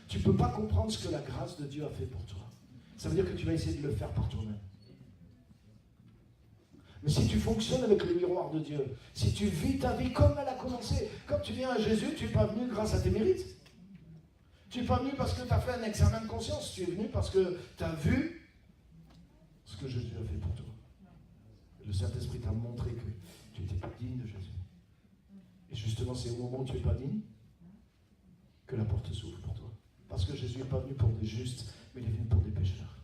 [SPEAKER 1] Tu ne peux pas comprendre ce que la grâce de Dieu a fait pour toi. Ça veut dire que tu vas essayer de le faire par toi-même. Mais si tu fonctionnes avec le miroir de Dieu, si tu vis ta vie comme elle a commencé, comme tu viens à Jésus, tu n'es pas venu grâce à tes mérites. Tu n'es pas venu parce que tu as fait un examen de conscience. Tu es venu parce que tu as vu ce que Jésus a fait pour toi. Le Saint-Esprit t'a montré que tu n'étais pas digne de Jésus. Et justement, c'est au moment où tu n'es pas digne que la porte s'ouvre pour toi. Parce que Jésus n'est pas venu pour des justes, mais il est venu pour des pécheurs.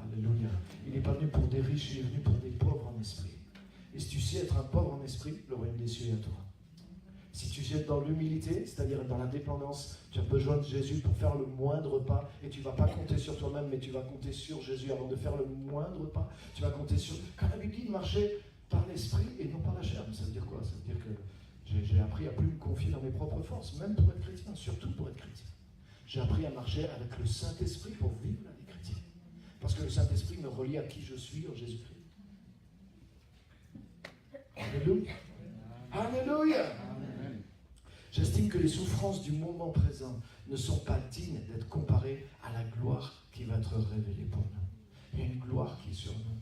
[SPEAKER 1] Alléluia. Il n'est pas venu pour des riches, il est venu pour des pauvres en esprit. Et si tu sais être un pauvre en esprit, le royaume des cieux est à toi. Si tu sais être dans l'humilité, c'est-à-dire dans la dépendance, tu as besoin de Jésus pour faire le moindre pas. Et tu ne vas pas compter sur toi-même, mais tu vas compter sur Jésus avant de faire le moindre pas. Tu vas compter sur... Quand la Bible dit de marcher par l'esprit et non par la chair, ça veut dire quoi? Ça veut dire que j'ai appris à plus me confier dans mes propres forces, même pour être chrétien, surtout pour être chrétien. J'ai appris à marcher avec le Saint-Esprit pour vivre la vie chrétienne. Parce que le Saint-Esprit me relie à qui je suis en Jésus-Christ. Alléluia. Alléluia. J'estime que les souffrances du moment présent ne sont pas dignes d'être comparées à la gloire qui va être révélée pour nous. Il y a une gloire qui est sur nous.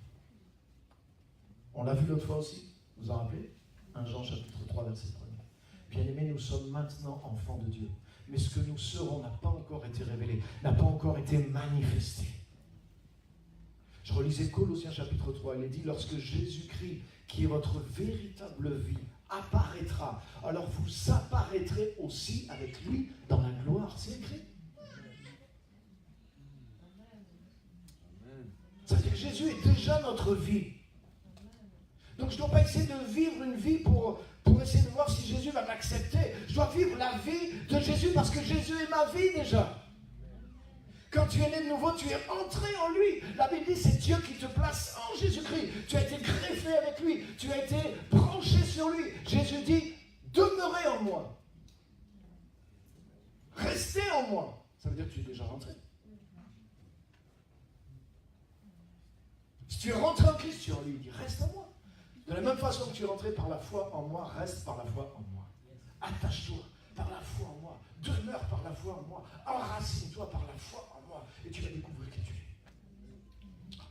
[SPEAKER 1] On l'a vu l'autre fois aussi, vous vous en rappelez? 1 Jean chapitre 3, verset 1. Bien-aimés, nous sommes maintenant enfants de Dieu. Mais ce que nous serons n'a pas encore été révélé, n'a pas encore été manifesté. Je relisais Colossiens chapitre 3, il est dit, lorsque Jésus-Christ, qui est votre véritable vie, apparaîtra, alors vous apparaîtrez aussi avec lui dans la gloire. C'est écrit. Ça veut dire que Jésus est déjà notre vie. Donc je ne dois pas essayer de vivre une vie pour essayer de voir si Jésus va m'accepter. Je dois vivre la vie de Jésus parce que Jésus est ma vie déjà. Quand tu es né de nouveau, tu es entré en lui. La Bible dit, c'est Dieu qui te place en Jésus-Christ. Tu as été greffé avec lui. Tu as été branché sur lui. Jésus dit, demeurez en moi. Restez en moi. Ça veut dire que tu es déjà rentré. Si tu es rentré en Christ, tu es en lui. Il dit, reste en moi. De la même façon que tu es rentré par la foi en moi, reste par la foi en moi. Attache-toi par la foi en moi. Demeure par la foi en moi. Enracine-toi par la foi en moi. Et tu vas découvrir qui tu es.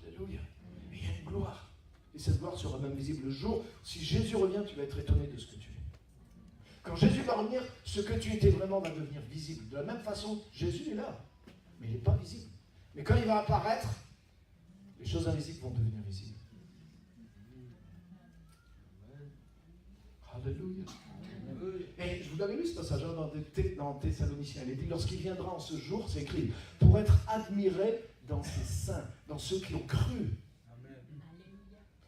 [SPEAKER 1] Alléluia. Et il y a une gloire. Et cette gloire sera même visible le jour. Si Jésus revient, tu vas être étonné de ce que tu es. Quand Jésus va revenir, ce que tu étais vraiment va devenir visible. De la même façon, Jésus est là. Mais il n'est pas visible. Mais quand il va apparaître, les choses invisibles vont devenir visibles. Alléluia. Et je vous l'avais lu ce passage dans Thessaloniciens. Il est dit, lorsqu'il viendra en ce jour, c'est écrit, pour être admiré dans ses saints, dans ceux qui ont cru.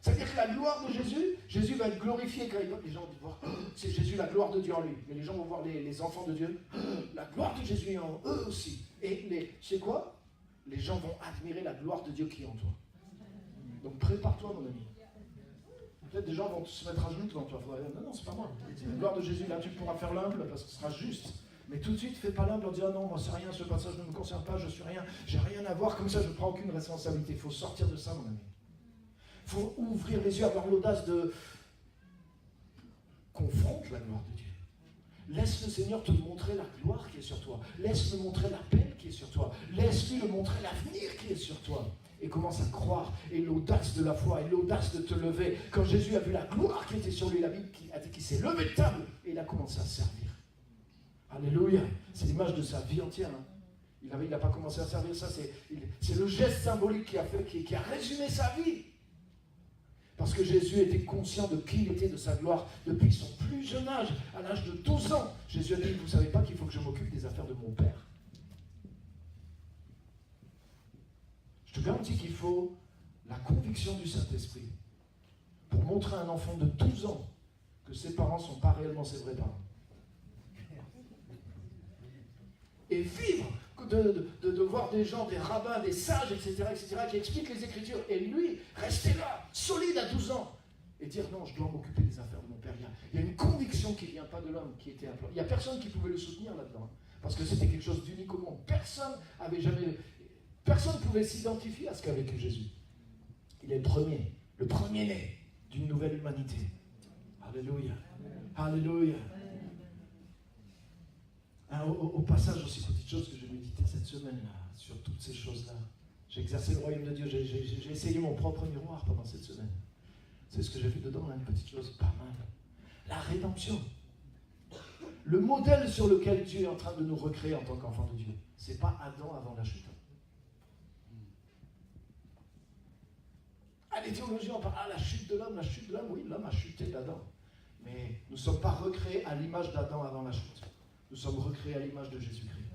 [SPEAKER 1] C'est-à-dire que la gloire de Jésus, Jésus va être glorifié quand les gens vont voir, c'est Jésus, la gloire de Dieu en lui. Mais les gens vont voir les enfants de Dieu, la gloire de Jésus en eux aussi. Et tu sais quoi? Les gens vont admirer la gloire de Dieu qui est en toi. Donc prépare-toi, mon ami. Peut-être des gens vont se mettre à genoux devant toi. Non, c'est pas moi. C'est la gloire de Jésus. Là, tu pourras faire l'humble parce que ce sera juste. Mais tout de suite, fais pas l'humble en disant non, moi c'est rien, ce passage ne me concerne pas, je suis rien, j'ai rien à voir, comme ça je ne prends aucune responsabilité. Il faut sortir de ça, mon ami. Il faut ouvrir les yeux, avoir l'audace de confronter la gloire de Dieu. Laisse le Seigneur te montrer la gloire qui est sur toi. Laisse-le montrer l'appel qui est sur toi. Laisse-lui le montrer l'avenir qui est sur toi. Et commence à croire, et l'audace de la foi, et l'audace de te lever. Quand Jésus a vu la gloire qui était sur lui, la Bible a dit qu'il s'est levé de table, et il a commencé à servir. Alléluia, c'est l'image de sa vie entière. Hein. Il n'a pas commencé à servir, ça c'est le geste symbolique qui a résumé sa vie. Parce que Jésus était conscient de qui il était, de sa gloire, depuis son plus jeune âge, à l'âge de 12 ans. Jésus a dit, vous ne savez pas qu'il faut que je m'occupe des affaires de mon Père. Je te garantis qu'il faut la conviction du Saint-Esprit pour montrer à un enfant de 12 ans que ses parents ne sont pas réellement ses vrais parents. Et vivre de voir des gens, des rabbins, des sages, etc., qui expliquent les Écritures, et lui, rester là, solide à 12 ans, et dire non, je dois m'occuper des affaires de mon Père. Il y a une conviction qui ne vient pas de l'homme, qui était implanté. Il n'y a personne qui pouvait le soutenir là-dedans, parce que c'était quelque chose d'unique au monde. Personne ne pouvait s'identifier à ce qu'a vécu Jésus. Il est le premier-né d'une nouvelle humanité. Alléluia. Alléluia. Au passage aussi, petite chose que j'ai médité cette semaine-là, sur toutes ces choses-là. J'ai exercé le royaume de Dieu, j'ai essayé mon propre miroir pendant cette semaine. C'est ce que j'ai vu dedans, là, une petite chose pas mal. La rédemption. Le modèle sur lequel Dieu est en train de nous recréer en tant qu'enfants de Dieu, c'est pas Adam avant la chute. Les théologiens on parle, la chute de l'homme, oui, l'homme a chuté d'Adam. Mais nous ne sommes pas recréés à l'image d'Adam avant la chute. Nous sommes recréés à l'image de Jésus-Christ.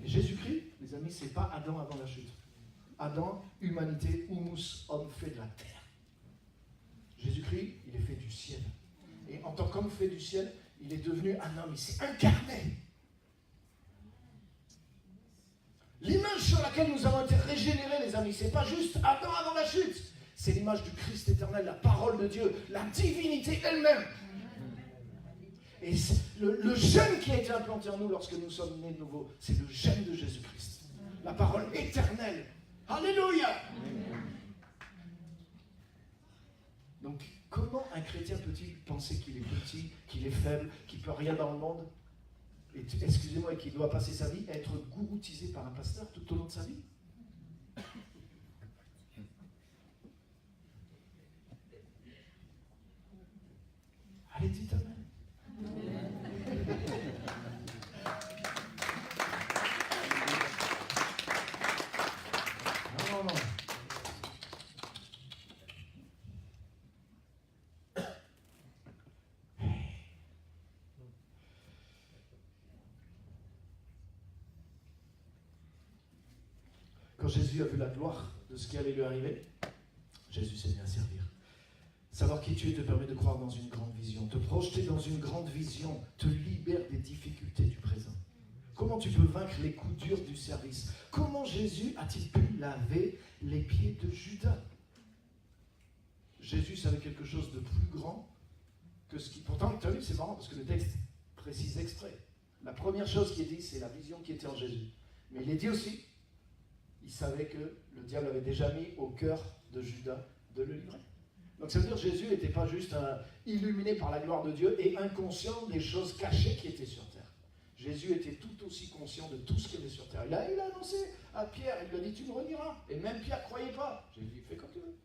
[SPEAKER 1] Et Jésus-Christ, les amis, ce n'est pas Adam avant la chute. Adam, humanité, humus, homme fait de la terre. Jésus-Christ, il est fait du ciel. Et en tant qu'homme fait du ciel, il est devenu un homme, il s'est incarné. L'image sur laquelle nous avons été régénérés, les amis, ce n'est pas juste Adam avant la chute. C'est l'image du Christ éternel, la parole de Dieu, la divinité elle-même. Et le gène qui a été implanté en nous lorsque nous sommes nés de nouveau, c'est le gène de Jésus-Christ. La parole éternelle. Alléluia. Donc, comment un chrétien peut-il penser qu'il est petit, qu'il est faible, qu'il ne peut rien dans le monde, et, excusez-moi, et qu'il doit passer sa vie à être gouroutisé par un pasteur tout au long de sa vie? Allez, dites amen. Non. Quand Jésus a vu la gloire de ce qui allait lui arriver, Jésus s'est mis à servir. Savoir qui tu es te permet de croire dans une grande vision. Te projeter dans une grande vision te libère des difficultés du présent. Comment tu peux vaincre les coups durs du service? Comment Jésus a-t-il pu laver les pieds de Judas? Jésus savait quelque chose de plus grand que ce qui... Pourtant, tu as vu, c'est marrant parce que le texte précise exprès. La première chose qui est dit, c'est la vision qui était en Jésus. Mais il est dit aussi, il savait que le diable avait déjà mis au cœur de Judas de le livrer. Donc ça veut dire que Jésus n'était pas juste illuminé par la gloire de Dieu et inconscient des choses cachées qui étaient sur terre. Jésus était tout aussi conscient de tout ce qui était sur terre. Il a annoncé à Pierre, il lui a dit, tu me renieras. Et même Pierre ne croyait pas. Jésus dit, fais comme tu veux.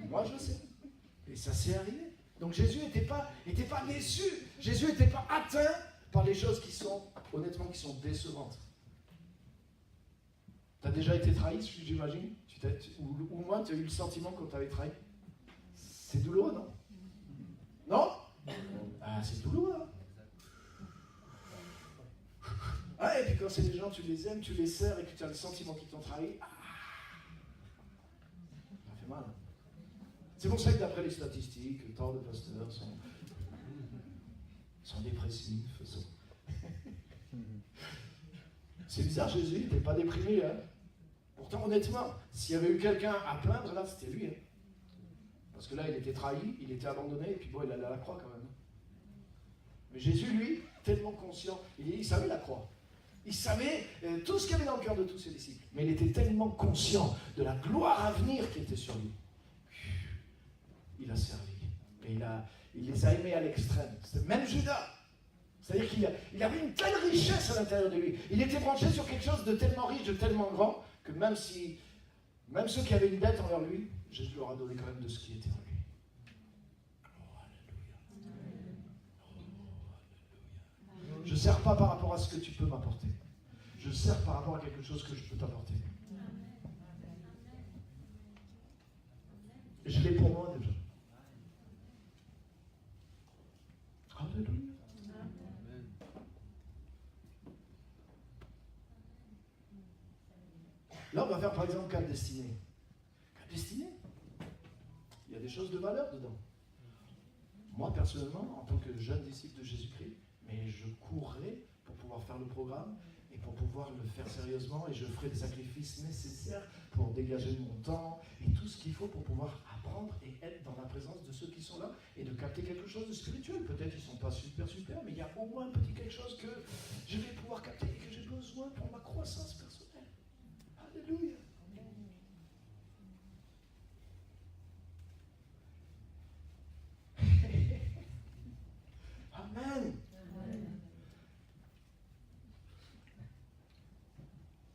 [SPEAKER 1] Moi je le sais. Et ça s'est arrivé. Donc Jésus n'était pas déçu. Jésus n'était pas atteint par les choses qui sont, honnêtement, qui sont décevantes. Tu as déjà été trahi, j'imagine, ou au moins tu as eu le sentiment qu'on t'avait trahi. C'est douloureux, non? Non? Ah, c'est douloureux. Hein? Ah, et puis quand c'est des gens, tu les aimes, tu les sers et que tu as le sentiment qu'ils t'ont trahi, ça fait mal. Hein? C'est pour ça que d'après les statistiques, tant de pasteurs sont dépressifs. C'est bizarre, Jésus n'était pas déprimé. Hein? Pourtant, honnêtement, s'il y avait eu quelqu'un à plaindre, là, c'était lui. Hein? Parce que là, il était trahi, il était abandonné, et puis bon, il allait à la croix quand même. Mais Jésus, lui, tellement conscient, il savait la croix. Il savait tout ce qu'il y avait dans le cœur de tous ses disciples. Mais il était tellement conscient de la gloire à venir qui était sur lui. Il a servi. Et il les a aimés à l'extrême. Même Judas. C'est-à-dire qu'il avait une telle richesse à l'intérieur de lui. Il était branché sur quelque chose de tellement riche, de tellement grand, que même ceux qui avaient une dette envers lui, Jésus leur a donné quand même de ce qui était en lui. Oh, alléluia. Oh, alléluia. Je ne sers pas par rapport à ce que tu peux m'apporter. Je sers par rapport à quelque chose que je peux t'apporter. Et je l'ai pour moi déjà. Alléluia. Là, on va faire par exemple Cap Destiné. Cap Destiné, il y a des choses de valeur dedans. Moi, personnellement, en tant que jeune disciple de Jésus-Christ, mais je courrais pour pouvoir faire le programme et pour pouvoir le faire sérieusement, et je ferai des sacrifices nécessaires pour dégager mon temps et tout ce qu'il faut pour pouvoir apprendre et être dans la présence de ceux qui sont là et de capter quelque chose de spirituel. Peut-être qu'ils ne sont pas super, mais il y a au moins un petit quelque chose que je vais pouvoir capter et que j'ai besoin pour ma croissance personnelle. Alléluia. Amen.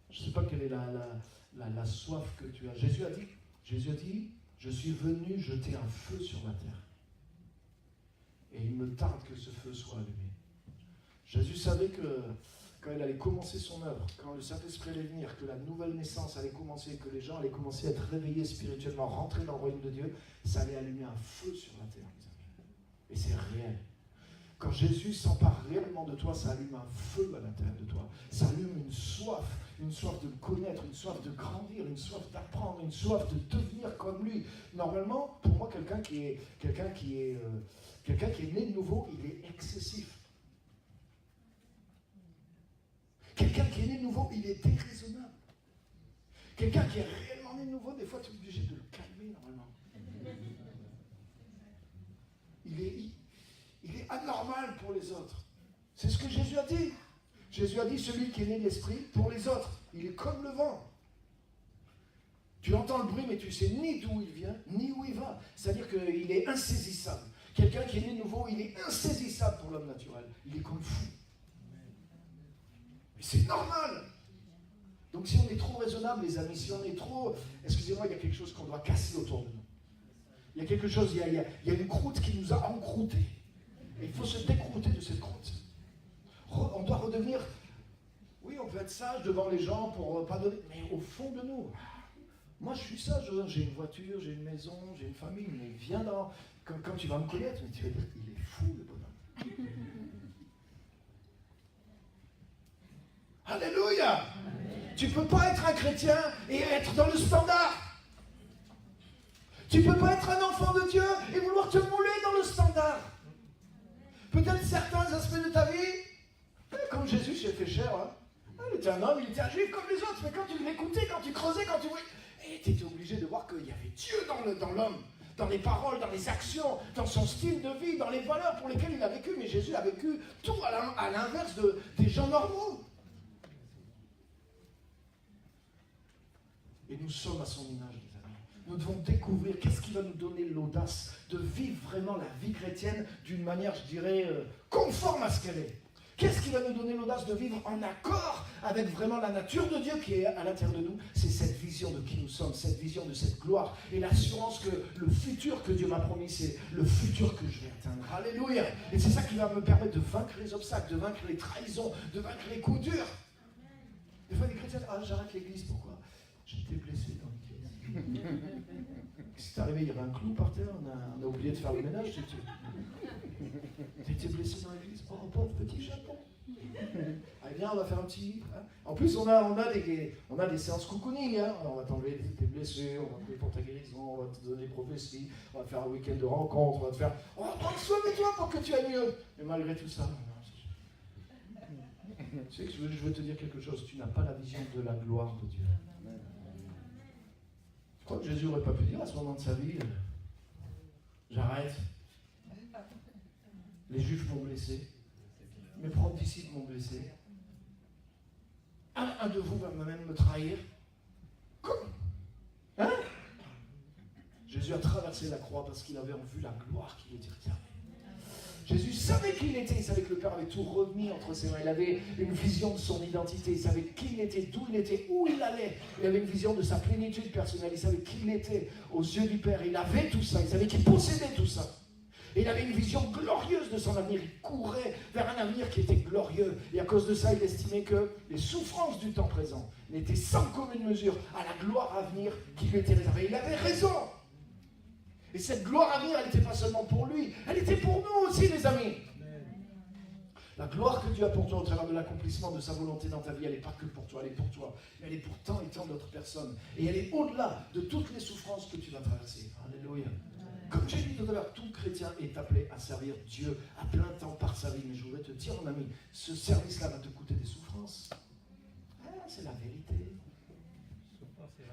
[SPEAKER 1] Je ne sais pas quelle est la soif que tu as. Jésus a dit, je suis venu jeter un feu sur la terre. Et il me tarde que ce feu soit allumé. Jésus savait que quand il allait commencer son œuvre, quand le Saint-Esprit allait venir, que la nouvelle naissance allait commencer, que les gens allaient commencer à être réveillés spirituellement, rentrer dans le royaume de Dieu, ça allait allumer un feu sur la terre, mes amis. Et c'est réel. Quand Jésus s'empare réellement de toi, ça allume un feu à l'intérieur de toi. Ça allume une soif de le connaître, une soif de grandir, une soif d'apprendre, une soif de devenir comme lui. Normalement, pour moi, quelqu'un qui est né de nouveau, il est excessif. Quelqu'un qui est né de nouveau, il est déraisonnable. Quelqu'un qui est réellement né de nouveau, des fois, tu es obligé de le calmer normalement. Il est anormal pour les autres. C'est ce que Jésus a dit. Jésus a dit, celui qui est né de l'esprit, pour les autres, il est comme le vent. Tu entends le bruit, mais tu ne sais ni d'où il vient, ni où il va. C'est-à-dire qu'il est insaisissable. Quelqu'un qui est né de nouveau, il est insaisissable pour l'homme naturel. Il est comme fou. Mais c'est normal. Donc si on est trop raisonnable, les amis, si on est trop... Excusez-moi, il y a quelque chose qu'on doit casser autour de nous. Il y a quelque chose, il y a une croûte qui nous a encroutés. Et il faut se décrouter de cette croûte. On doit redevenir... Oui, on peut être sage devant les gens pour pas donner... Mais au fond de nous, moi je suis sage, j'ai une voiture, j'ai une maison, j'ai une famille, mais viens dans... Quand tu vas me connaître, tu vas dire, il est fou le bonhomme. Alléluia. Tu ne peux pas être un chrétien et être dans le standard. Tu ne peux pas être un enfant de Dieu et vouloir te mouler dans le standard. Peut-être certains aspects de ta vie, comme comme Jésus s'est fait chair, hein. Il était un homme, il était un juif comme les autres, mais quand tu l'écoutais, quand tu creusais, quand tu voyais, et tu étais obligé de voir qu'il y avait Dieu dans l'homme, dans les paroles, dans les actions, dans son style de vie, dans les valeurs pour lesquelles il a vécu. Mais Jésus a vécu tout à l'inverse des gens normaux. Et nous sommes à son image, les amis. Nous devons découvrir qu'est-ce qui va nous donner l'audace de vivre vraiment la vie chrétienne d'une manière, je dirais, conforme à ce qu'elle est. Qu'est-ce qui va nous donner l'audace de vivre en accord avec vraiment la nature de Dieu qui est à l'intérieur de nous? C'est cette vision de qui nous sommes, cette vision de cette gloire et l'assurance que le futur que Dieu m'a promis, c'est le futur que je vais atteindre. Alléluia! Et c'est ça qui va me permettre de vaincre les obstacles, de vaincre les trahisons, de vaincre les coups durs. Des fois, les chrétiens disent, j'arrête l'église, pourquoi? J'étais blessé dans l'église. C'est arrivé, il y avait un clou par terre, on a oublié de faire le ménage. T'étais blessé dans l'église? Oh, pauvre petit chaton. Allez, viens, on va faire un petit. Hein. En plus, on a des séances cocooning. Hein. On va t'enlever tes blessures, on va prier pour ta guérison, on va te donner des prophéties, on va faire un week-end de rencontre, on va prendre soin de toi pour que tu ailles mieux. Mais malgré tout ça, tu sais que je veux te dire quelque chose, tu n'as pas la vision de la gloire de Dieu. Je crois que Jésus n'aurait pas pu dire à ce moment de sa vie, j'arrête. Les Juifs m'ont blessé. Mes propres disciples m'ont blessé. Un de vous va même me trahir. Comme hein? Jésus a traversé la croix parce qu'il avait en vue la gloire qui lui était réservée. Jésus savait qui il était, il savait que le Père avait tout remis entre ses mains. Il avait une vision de son identité, il savait qui il était, d'où il était, où il allait. Il avait une vision de sa plénitude personnelle, il savait qui il était aux yeux du Père. Il avait tout ça, il savait qu'il possédait tout ça. Et il avait une vision glorieuse de son avenir. Il courait vers un avenir qui était glorieux. Et à cause de ça, il estimait que les souffrances du temps présent n'étaient sans commune mesure à la gloire à venir qui lui était réservée. Il avait raison. Et cette gloire à venir, elle n'était pas seulement pour lui, elle était pour nous aussi, les amis. La gloire que Dieu a pour toi au travers de l'accomplissement de sa volonté dans ta vie, elle n'est pas que pour toi, elle est pour toi. Mais elle est pour tant et tant d'autres personnes. Et elle est au-delà de toutes les souffrances que tu vas traverser. Alléluia. Comme j'ai dit tout à l'heure, tout chrétien est appelé à servir Dieu à plein temps par sa vie. Mais je voudrais te dire, mon ami, ce service-là va te coûter des souffrances. C'est la vérité.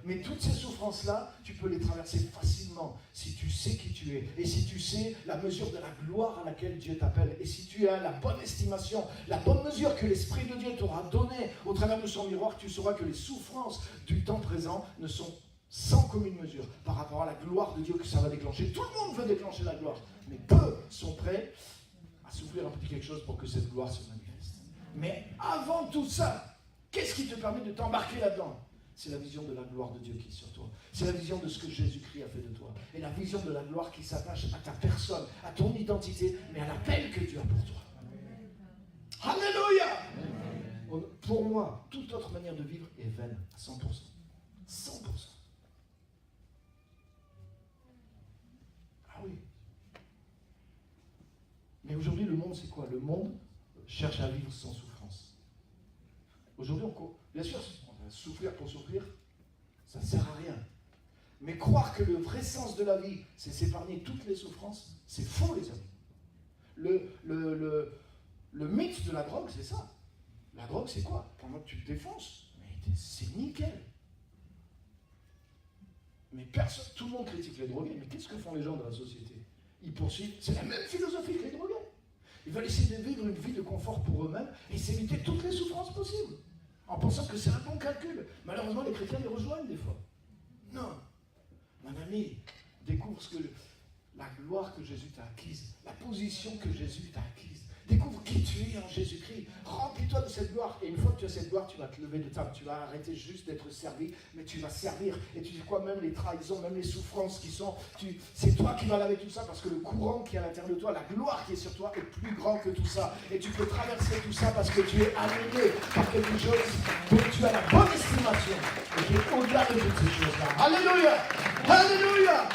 [SPEAKER 1] Mais toutes ces souffrances-là, tu peux les traverser facilement si tu sais qui tu es et si tu sais la mesure de la gloire à laquelle Dieu t'appelle et si tu as la bonne estimation, la bonne mesure que l'Esprit de Dieu t'aura donnée au travers de son miroir, tu sauras que les souffrances du temps présent ne sont sans commune mesure par rapport à la gloire de Dieu que ça va déclencher. Tout le monde veut déclencher la gloire, mais peu sont prêts à souffrir un petit quelque chose pour que cette gloire se manifeste. Mais avant tout ça, qu'est-ce qui te permet de t'embarquer là-dedans? C'est la vision de la gloire de Dieu qui est sur toi. C'est la vision de ce que Jésus-Christ a fait de toi. Et la vision de la gloire qui s'attache à ta personne, à ton identité, mais à l'appel que Dieu a pour toi. Alléluia! Pour moi, toute autre manière de vivre est vaine à 100%. 100%. Ah oui. Mais aujourd'hui, le monde, c'est quoi? Le monde cherche à vivre sans souffrance. Aujourd'hui, bien sûr, souffrir pour souffrir, ça ne sert à rien. Mais croire que le vrai sens de la vie, c'est s'épargner toutes les souffrances, c'est faux, les amis. Le mythe de la drogue, c'est ça. La drogue, c'est quoi? Pendant que tu te défonces, mais c'est nickel. Mais personne, tout le monde critique les drogués, mais qu'est-ce que font les gens de la société? Ils poursuivent, c'est la même philosophie que les drogués. Ils veulent essayer de vivre une vie de confort pour eux-mêmes et s'éviter toutes les souffrances possibles. En pensant que c'est un bon calcul. Malheureusement, les chrétiens les rejoignent des fois. Non. Mon ami, découvre la gloire que Jésus t'a acquise, la position que Jésus t'a acquise. Découvre qui tu es en Jésus-Christ. Remplis-toi de cette gloire. Et une fois que tu as cette gloire, tu vas te lever de table. Tu vas arrêter juste d'être servi, mais tu vas servir. Et tu sais quoi, même les trahisons, même les souffrances qui sont... c'est toi qui vas laver tout ça parce que le courant qui est à l'intérieur de toi, la gloire qui est sur toi est plus grand que tout ça. Et tu peux traverser tout ça parce que tu es animé par quelque chose dont tu as la bonne estimation et qui est au-delà de toutes ces choses-là. Alléluia! Alléluia!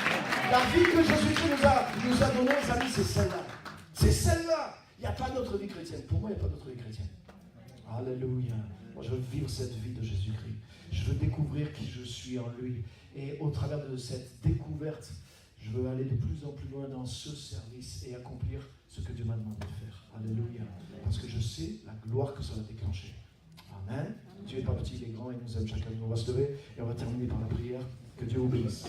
[SPEAKER 1] La vie que Jésus nous a donnée, les amis, c'est celle-là. C'est celle-là. Il n'y a pas d'autre vie chrétienne. Pour moi, il n'y a pas d'autre vie chrétienne. Alléluia. Moi, je veux vivre cette vie de Jésus-Christ. Je veux découvrir qui je suis en lui. Et au travers de cette découverte, je veux aller de plus en plus loin dans ce service et accomplir ce que Dieu m'a demandé de faire. Alléluia. parce que je sais la gloire que ça va déclencher. Amen. Dieu n'est pas petit, il est grand, il nous aime chacun de nous. On va se lever et on va terminer par la prière. Que Dieu vous bénisse.